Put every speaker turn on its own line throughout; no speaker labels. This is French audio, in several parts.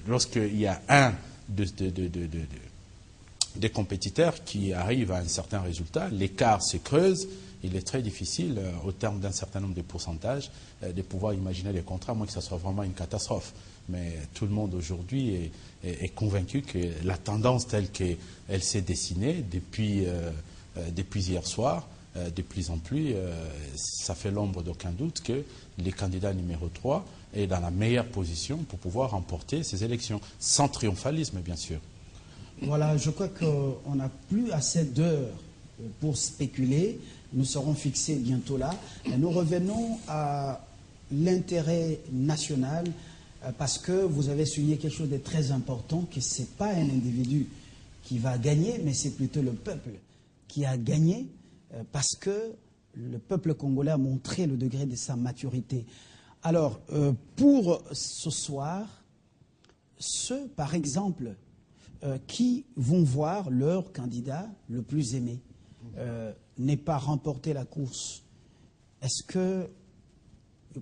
lorsqu'il y a un des compétiteurs qui arrive à un certain résultat, l'écart se creuse. Il est très difficile, au terme d'un certain nombre de pourcentages, de pouvoir imaginer les contrats, à moins que ce soit vraiment une catastrophe. Mais tout le monde aujourd'hui est convaincu que la tendance telle qu'elle s'est dessinée depuis hier soir, de plus en plus, ça fait l'ombre d'aucun doute que le candidat numéro 3 est dans la meilleure position pour pouvoir remporter ces élections, sans triomphalisme bien sûr.
Voilà, je crois qu'on n'a plus assez d'heures pour spéculer. Nous serons fixés bientôt là. Nous revenons à l'intérêt national parce que vous avez souligné quelque chose de très important, que ce n'est pas un individu qui va gagner, mais c'est plutôt le peuple qui a gagné parce que le peuple congolais a montré le degré de sa maturité. Alors, pour ce soir, ceux, par exemple, qui vont voir leur candidat le plus aimé n'est pas remporter la course, est-ce que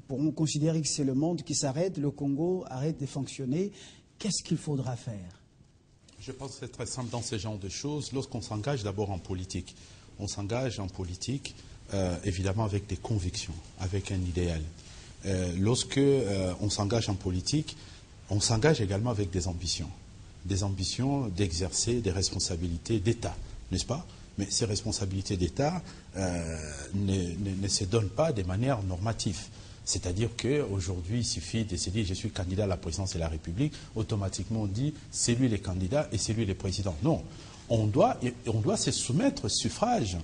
pourront considérer que c'est le monde qui s'arrête, le Congo arrête de fonctionner? Qu'est-ce qu'il faudra faire?
Je pense que c'est très simple dans ce genre de choses. Lorsqu'on s'engage d'abord en politique, on s'engage en politique évidemment avec des convictions, avec un idéal. Lorsque on s'engage en politique, on s'engage également avec des ambitions d'exercer des responsabilités d'État, n'est-ce pas? Mais ces responsabilités d'État ne se donnent pas de manière normative. C'est-à-dire qu'aujourd'hui, il suffit de se dire « je suis candidat à la présidence de la République », automatiquement on dit « c'est lui le candidat et c'est lui le président ». Non, on doit se soumettre au suffrage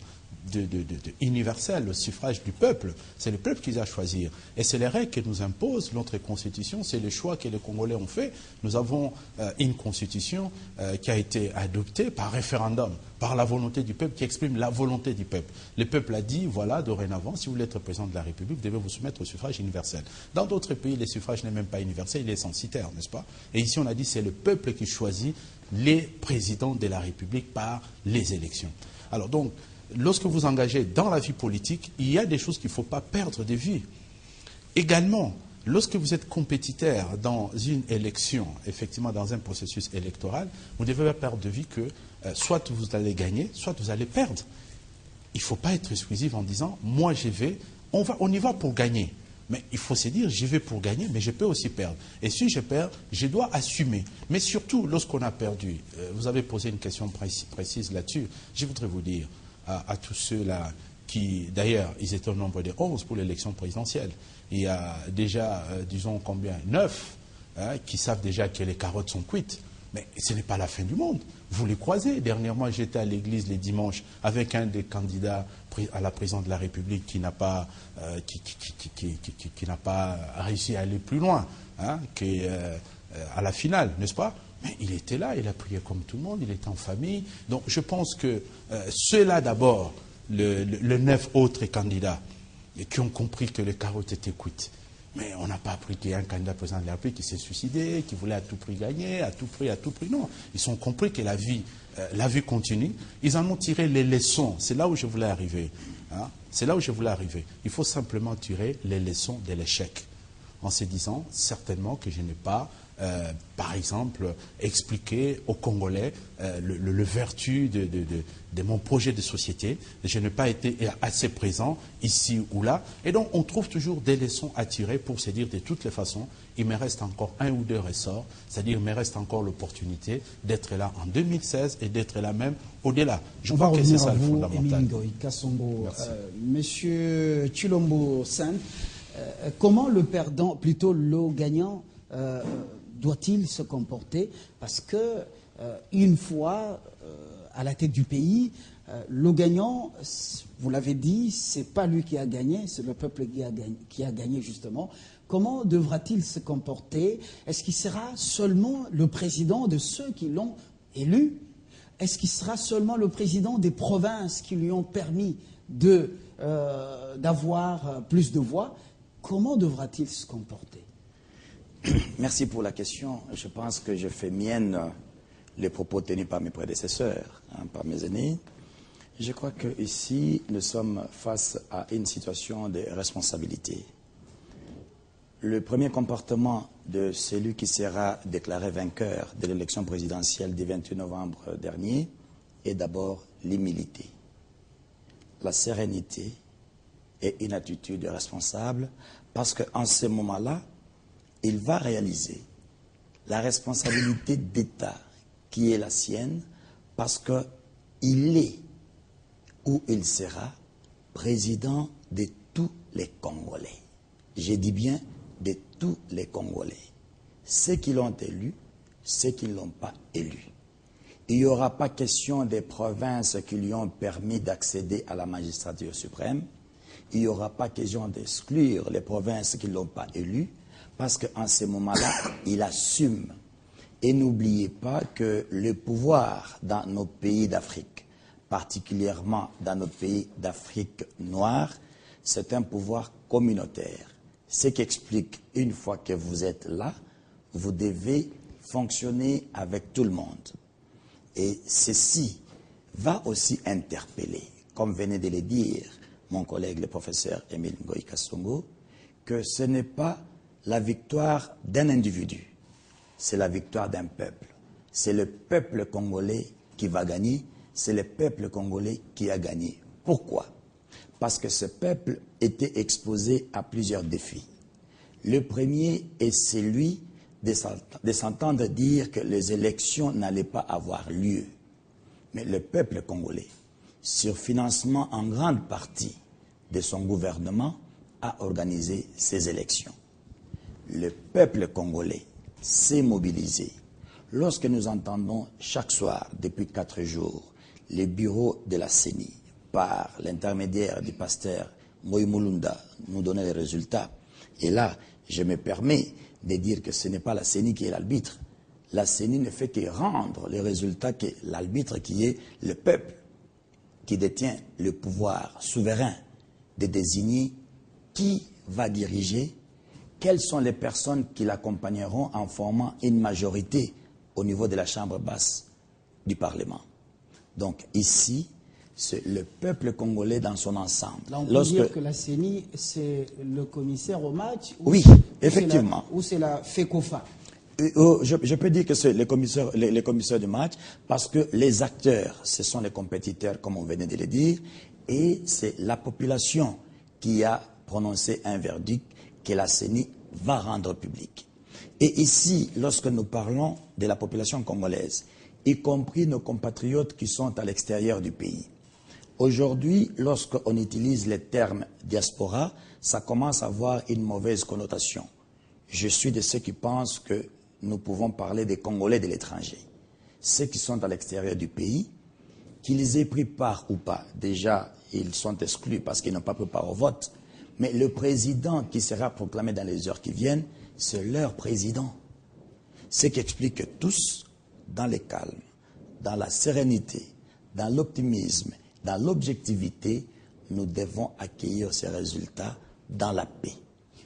universel, au suffrage du peuple. C'est le peuple qui va choisir. Et c'est les règles que nous impose notre Constitution, c'est le choix que les Congolais ont fait. Nous avons une Constitution qui a été adoptée par référendum, par la volonté du peuple, qui exprime la volonté du peuple. Le peuple a dit, voilà, dorénavant, si vous voulez être président de la République, vous devez vous soumettre au suffrage universel. Dans d'autres pays, le suffrage n'est même pas universel, il est censitaire, n'est-ce pas? Et ici, on a dit, c'est le peuple qui choisit les présidents de la République par les élections. Alors donc, lorsque vous engagez dans la vie politique, il y a des choses qu'il ne faut pas perdre de vue. Également, lorsque vous êtes compétiteur dans une élection, effectivement dans un processus électoral, vous ne devez pas perdre de vue que soit vous allez gagner, soit vous allez perdre. Il ne faut pas être exclusif en disant « moi je vais, on y va pour gagner ». Mais il faut se dire, j'y vais pour gagner, mais je peux aussi perdre. Et si je perds, je dois assumer. Mais surtout, lorsqu'on a perdu, vous avez posé une question précise là-dessus, je voudrais vous dire à tous ceux-là qui, d'ailleurs, ils étaient au nombre de 11 pour l'élection présidentielle. Il y a déjà, disons combien, 9 qui savent déjà que les carottes sont cuites. Mais ce n'est pas la fin du monde. Vous les croisez. Dernièrement, j'étais à l'église les dimanches avec un des candidats à la présidence de la République qui n'a pas, qui n'a pas réussi à aller plus loin à la finale, n'est-ce pas? Mais il était là, il a prié comme tout le monde, il était en famille. Donc je pense que ceux-là d'abord, les 9 autres candidats, qui ont compris que les carottes étaient cuites. Mais on n'a pas appris qu'il y a un candidat président de la République qui s'est suicidé, qui voulait à tout prix gagner, à tout prix. Non, ils ont compris que la vie continue. Ils en ont tiré les leçons. C'est là où je voulais arriver. C'est là où je voulais arriver. Il faut simplement tirer les leçons de l'échec. En se disant certainement que je n'ai pas, par exemple, expliqué aux Congolais le vertu de mon projet de société. Je n'ai pas été assez présent ici ou là. Et donc, on trouve toujours des leçons à tirer pour se dire de toutes les façons, il me reste encore 1 ou 2 ressorts, c'est-à-dire il me reste encore l'opportunité d'être là en 2016 et d'être là même au-delà. Je crois que c'est ça le fondamental.
Monsieur Tshilombo Sainte, comment le perdant, plutôt le gagnant, doit-il se comporter? Parce que une fois à la tête du pays, le gagnant, vous l'avez dit, c'est pas lui qui a gagné, c'est le peuple qui a gagné justement. Comment devra-t-il se comporter? Est-ce qu'il sera seulement le président de ceux qui l'ont élu? Est-ce qu'il sera seulement le président des provinces qui lui ont permis d'avoir plus de voix? Comment devra-t-il se comporter?
Merci pour la question. Je pense que je fais mienne les propos tenus par mes prédécesseurs, par mes aînés. Je crois qu'ici, nous sommes face à une situation de responsabilité. le premier comportement de celui qui sera déclaré vainqueur de l'élection présidentielle du 28 novembre dernier est d'abord l'humilité, la sérénité et une attitude responsable, parce qu'en ce moment-là, il va réaliser la responsabilité d'État qui est la sienne, parce qu'il est ou il sera président de tous les Congolais. Je dis bien de tous les Congolais. Ceux qui l'ont élu, ceux qui ne l'ont pas élu. Il n'y aura pas question des provinces qui lui ont permis d'accéder à la magistrature suprême. Il n'y aura pas question d'exclure les provinces qui ne l'ont pas élu, parce qu'en ce moment-là, il assume. Et n'oubliez pas que le pouvoir dans nos pays d'Afrique, particulièrement dans nos pays d'Afrique noire, c'est un pouvoir communautaire. Ce qui explique, une fois que vous êtes là, vous devez fonctionner avec tout le monde. Et ceci va aussi interpeller, comme venait de le dire mon collègue le professeur Émile Ngoï Kasongo, que ce n'est pas la victoire d'un individu, c'est la victoire d'un peuple. C'est le peuple congolais qui va gagner, c'est le peuple congolais qui a gagné. Pourquoi? Parce que ce peuple était exposé à plusieurs défis. Le premier est celui de s'entendre dire que les élections n'allaient pas avoir lieu. Mais le peuple congolais, sur financement en grande partie de son gouvernement, a organisé ces élections. Le peuple congolais s'est mobilisé. Lorsque nous entendons chaque soir, depuis 4 jours, les bureaux de la CENI, par l'intermédiaire du pasteur Moïse Mulunda, nous donner les résultats, et là, je me permets de dire que ce n'est pas la CENI qui est l'arbitre. La CENI ne fait que rendre les résultats que l'arbitre qui est le peuple, qui détient le pouvoir souverain de désigner qui va diriger, quelles sont les personnes qui l'accompagneront en formant une majorité au niveau de la chambre basse du Parlement. Donc ici, c'est le peuple congolais dans son ensemble.
Là, on peut dire que la CENI, c'est le commissaire au match?
Oui, effectivement.
Ou c'est la FECOFA?
Je peux dire que c'est les commissaires du match, parce que les acteurs, ce sont les compétiteurs, comme on venait de le dire, et c'est la population qui a prononcé un verdict que la CENI va rendre public. Et ici, lorsque nous parlons de la population congolaise, y compris nos compatriotes qui sont à l'extérieur du pays, aujourd'hui, lorsqu'on utilise les termes diaspora, ça commence à avoir une mauvaise connotation. Je suis de ceux qui pensent que nous pouvons parler des Congolais de l'étranger. Ceux qui sont à l'extérieur du pays, qu'ils aient pris part ou pas, déjà, ils sont exclus parce qu'ils n'ont pas pris part au vote. Mais le président qui sera proclamé dans les heures qui viennent, c'est leur président. Ce qui explique que tous, dans le calme, dans la sérénité, dans l'optimisme, dans l'objectivité, nous devons accueillir ces résultats dans la paix.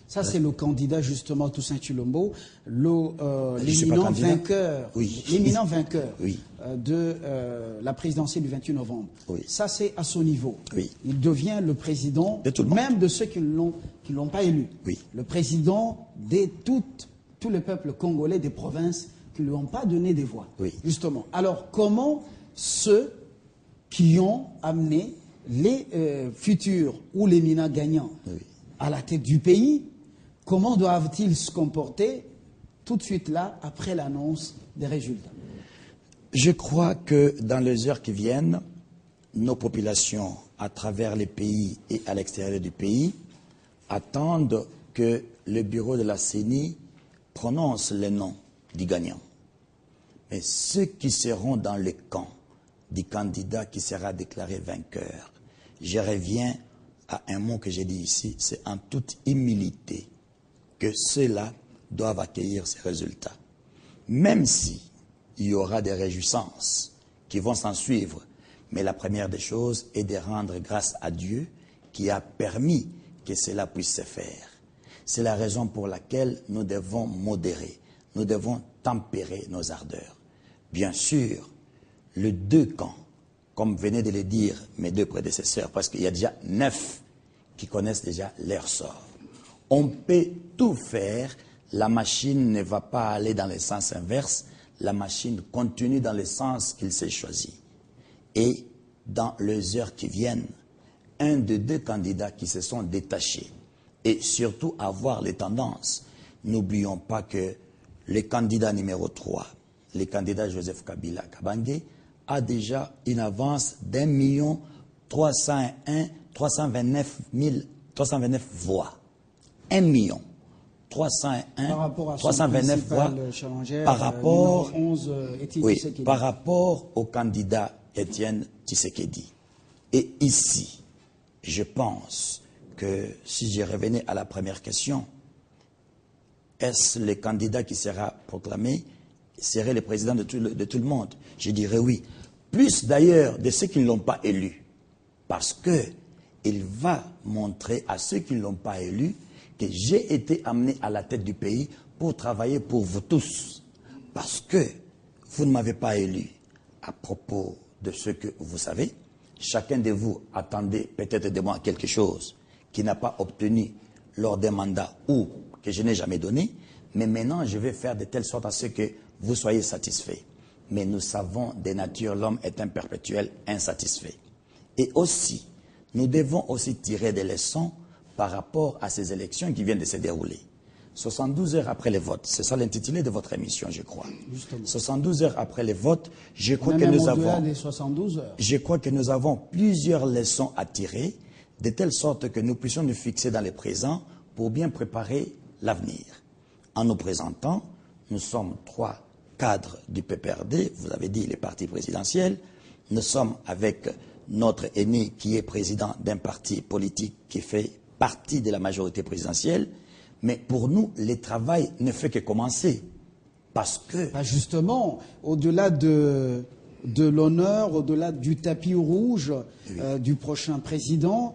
Ça, c'est le candidat, justement, Toussaint Tshilombo, l'éminent vainqueur,
oui.
L'éminent vainqueur
oui.
De la présidentielle du 28 novembre.
Oui.
Ça, c'est à son niveau.
Oui.
Il devient le président, même de ceux qui ne l'ont pas élu.
Oui.
Le président de tous les peuples congolais des provinces qui ne lui ont pas donné des voix.
Oui.
Justement. Alors, comment ceux qui ont amené les futurs ou l'éminent gagnant à la tête du pays, comment doivent-ils se comporter tout de suite là, après l'annonce des résultats?
Je crois que dans les heures qui viennent, nos populations, à travers les pays et à l'extérieur du pays, attendent que le bureau de la CENI prononce le nom du gagnant. Mais ceux qui seront dans le camp du candidat qui sera déclaré vainqueur, je reviens à un mot que j'ai dit ici, c'est en toute humilité que ceux-là doivent accueillir ces résultats. Même si il y aura des réjouissances qui vont s'en suivre, mais la première des choses est de rendre grâce à Dieu qui a permis que cela puisse se faire. C'est la raison pour laquelle nous devons modérer, nous devons tempérer nos ardeurs. Bien sûr, les deux camps, comme venaient de le dire mes deux prédécesseurs, parce qu'il y a déjà 9 qui connaissent déjà leur sort. On peut tout faire, la machine ne va pas aller dans le sens inverse, la machine continue dans le sens qu'il s'est choisi. Et dans les heures qui viennent, un des deux candidats qui se sont détachés, et surtout avoir les tendances, n'oublions pas que le candidat numéro 3, le candidat Joseph Kabila Kabange, a déjà une avance d'1 329 voix. 1 301
par rapport à
329 voix par rapport,
11,
oui, par rapport au candidat Étienne Tshisekedi. Et ici, je pense que si je revenais à la première question, est-ce le candidat qui sera proclamé serait le président de tout le monde? Je dirais oui. Plus d'ailleurs de ceux qui ne l'ont pas élu. Parce qu'il va montrer à ceux qui ne l'ont pas élu que j'ai été amené à la tête du pays pour travailler pour vous tous. Parce que vous ne m'avez pas élu à propos de ce que vous savez. Chacun de vous attendait peut-être de moi quelque chose qui n'a pas obtenu lors d'un mandat ou que je n'ai jamais donné. Mais maintenant, je vais faire de telle sorte à ce que vous soyez satisfaits. Mais nous savons de nature, l'homme est un perpétuel insatisfait. Et aussi, nous devons aussi tirer des leçons par rapport à ces élections qui viennent de se dérouler. 72 heures après les votes, c'est ça l'intitulé de votre émission, je crois. Justement. 72 heures après les votes, je crois que nous avons plusieurs leçons à tirer, de telle sorte que nous puissions nous fixer dans le présent pour bien préparer l'avenir. En nous présentant, nous sommes 3 cadres du PPRD, vous avez dit les partis présidentiels, nous sommes avec notre aîné qui est président d'un parti politique qui fait partie de la majorité présidentielle, mais pour nous, le travail ne fait que commencer. Parce que...
justement, au-delà de l'honneur, au-delà du tapis rouge du prochain président,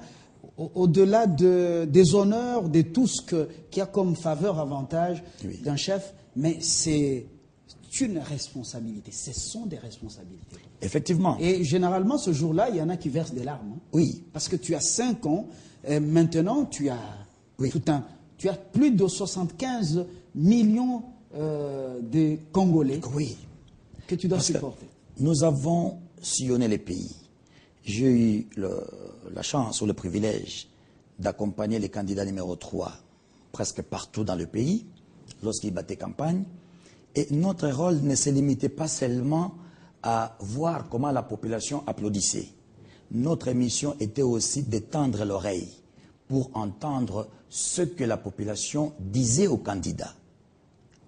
au-delà des honneurs, de tout ce qu'il y a comme faveur, avantage d'un chef, mais c'est une responsabilité. Ce sont des responsabilités.
Effectivement.
Et généralement, ce jour-là, il y en a qui versent des larmes. Hein.
Oui.
Parce que tu as 5 ans, et maintenant tu as tu as plus de 75 millions de Congolais que tu dois supporter.
Nous avons sillonné les pays. J'ai eu la chance ou le privilège d'accompagner les candidats numéro 3 presque partout dans le pays lorsqu'ils battaient campagne. Et notre rôle ne se limitait pas seulement à voir comment la population applaudissait. Notre mission était aussi de tendre l'oreille pour entendre ce que la population disait aux candidats.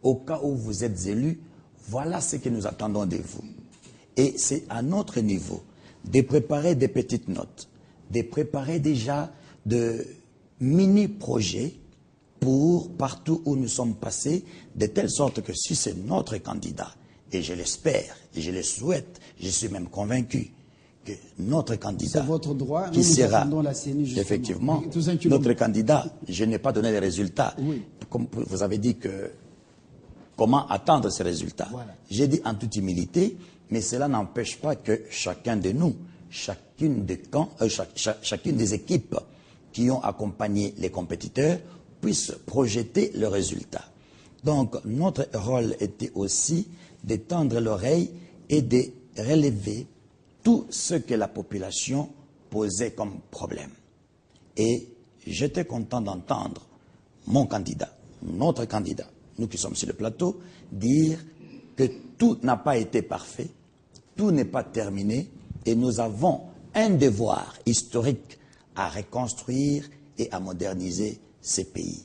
Au cas où vous êtes élus, voilà ce que nous attendons de vous. Et c'est à notre niveau de préparer des petites notes, de préparer déjà de mini-projets pour partout où nous sommes passés, de telle sorte que si c'est notre candidat, et je l'espère, et je le souhaite, je suis même convaincu que notre candidat,
votre droit,
qui sera,
la CENI
effectivement, notre candidat, je n'ai pas donné les résultats, comme vous avez dit que, comment attendre ces résultats. J'ai dit en toute humilité, mais cela n'empêche pas que chacun de nous, chacune des équipes qui ont accompagné les compétiteurs puisse projeter le résultat. Donc, notre rôle était aussi de tendre l'oreille et de relever tout ce que la population posait comme problème. Et j'étais content d'entendre mon candidat, notre candidat, nous qui sommes sur le plateau, dire que tout n'a pas été parfait, tout n'est pas terminé, et nous avons un devoir historique à reconstruire et à moderniser ces pays.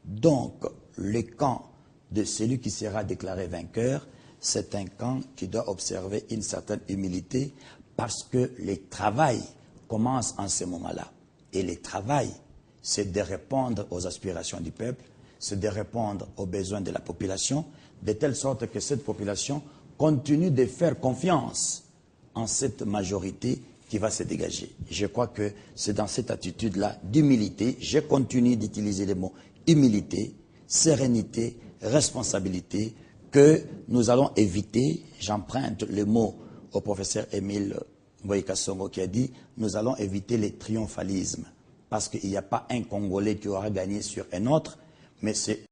Donc, le camp de celui qui sera déclaré vainqueur, c'est un camp qui doit observer une certaine humilité parce que le travail commence en ce moment-là. Et le travail, c'est de répondre aux aspirations du peuple, c'est de répondre aux besoins de la population, de telle sorte que cette population continue de faire confiance en cette majorité qui va se dégager. Je crois que c'est dans cette attitude-là d'humilité, je continue d'utiliser les mots humilité, sérénité, responsabilité, que nous allons éviter, j'emprunte le mot au professeur Émile Mboïka Songo qui a dit, nous allons éviter les triomphalismes. parce qu'il n'y a pas un Congolais qui aura gagné sur un autre, mais c'est